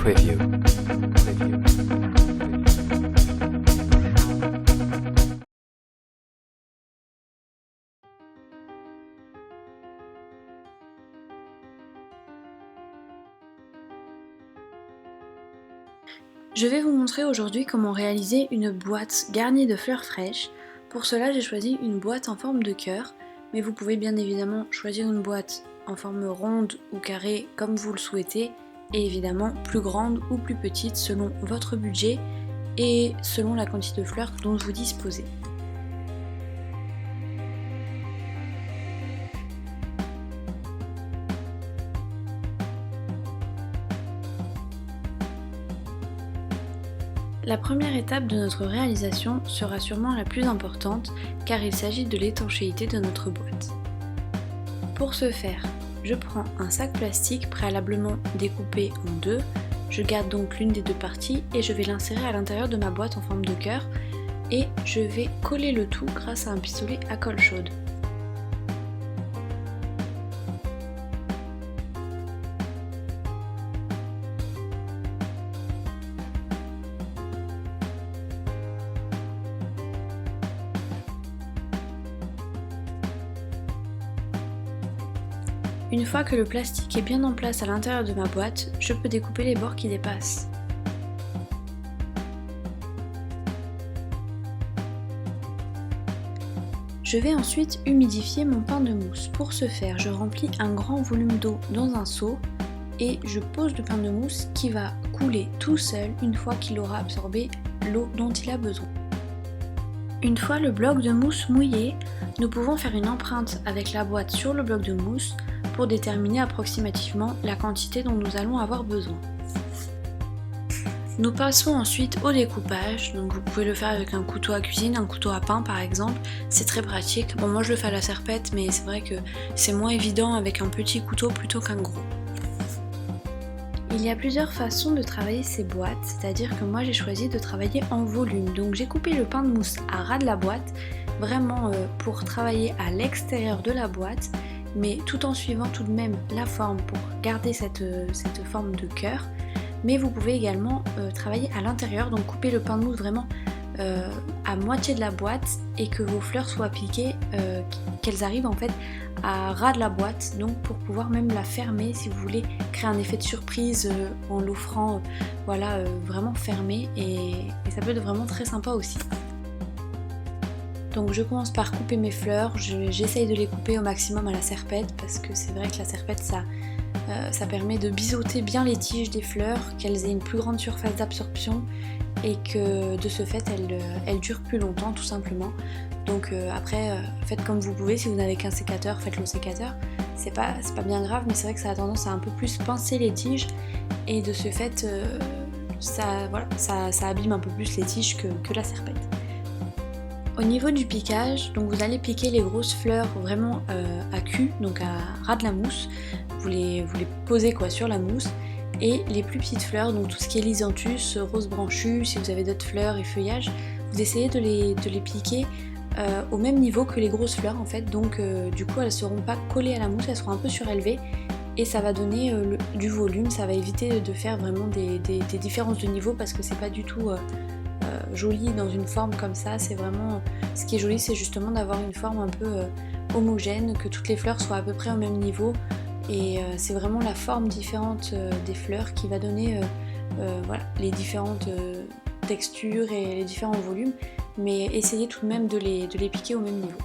Preview. Je vais vous montrer aujourd'hui comment réaliser une boîte garnie de fleurs fraîches. Pour cela, j'ai choisi une boîte en forme de cœur, mais vous pouvez bien évidemment choisir une boîte en forme ronde ou carrée comme vous le souhaitez, et évidemment plus grande ou plus petite selon votre budget et selon la quantité de fleurs dont vous disposez. La première étape de notre réalisation sera sûrement la plus importante car il s'agit de l'étanchéité de notre boîte. Pour ce faire, je prends un sac plastique préalablement découpé en deux, je garde donc l'une des deux parties et je vais l'insérer à l'intérieur de ma boîte en forme de cœur et je vais coller le tout grâce à un pistolet à colle chaude. Une fois que le plastique est bien en place à l'intérieur de ma boîte, je peux découper les bords qui dépassent. Je vais ensuite humidifier mon pain de mousse. Pour ce faire, je remplis un grand volume d'eau dans un seau et je pose le pain de mousse qui va couler tout seul une fois qu'il aura absorbé l'eau dont il a besoin. Une fois le bloc de mousse mouillé, nous pouvons faire une empreinte avec la boîte sur le bloc de mousse pour déterminer approximativement la quantité dont nous allons avoir besoin. Nous passons ensuite au découpage, donc vous pouvez le faire avec un couteau à cuisine, un couteau à pain par exemple, c'est très pratique. Bon, moi je le fais à la serpette, mais c'est vrai que c'est moins évident avec un petit couteau plutôt qu'un gros. Il y a plusieurs façons de travailler ces boîtes, c'est-à-dire que moi j'ai choisi de travailler en volume, donc j'ai coupé le pain de mousse à ras de la boîte, vraiment pour travailler à l'extérieur de la boîte, mais tout en suivant tout de même la forme pour garder cette forme de cœur. Mais vous pouvez également travailler à l'intérieur, donc couper le pain de mousse vraiment à moitié de la boîte et que vos fleurs soient appliquées, qu'elles arrivent en fait à ras de la boîte, donc pour pouvoir même la fermer si vous voulez créer un effet de surprise en l'offrant vraiment fermé et ça peut être vraiment très sympa aussi. Donc je commence par couper mes fleurs, j'essaye de les couper au maximum à la serpette parce que c'est vrai que la serpette ça permet de biseauter bien les tiges des fleurs, qu'elles aient une plus grande surface d'absorption et que de ce fait elles durent plus longtemps tout simplement. Donc après faites comme vous pouvez, si vous n'avez qu'un sécateur, faites-le au sécateur, c'est pas bien grave, mais c'est vrai que ça a tendance à un peu plus pincer les tiges et de ce fait ça abîme un peu plus les tiges que la serpette. Au niveau du piquage, donc vous allez piquer les grosses fleurs vraiment à cul, donc à ras de la mousse, vous les posez sur la mousse, et les plus petites fleurs, donc tout ce qui est lysanthius, rose branchue, si vous avez d'autres fleurs et feuillages, vous essayez de les piquer au même niveau que les grosses fleurs en fait, donc du coup elles ne seront pas collées à la mousse, elles seront un peu surélevées et ça va donner du volume, ça va éviter de faire vraiment des différences de niveau parce que c'est pas du tout joli dans une forme comme ça, c'est vraiment ce qui est joli, c'est justement d'avoir une forme un peu homogène, que toutes les fleurs soient à peu près au même niveau et c'est vraiment la forme différente des fleurs qui va donner les différentes textures et les différents volumes, mais essayez tout de même de les piquer au même niveau.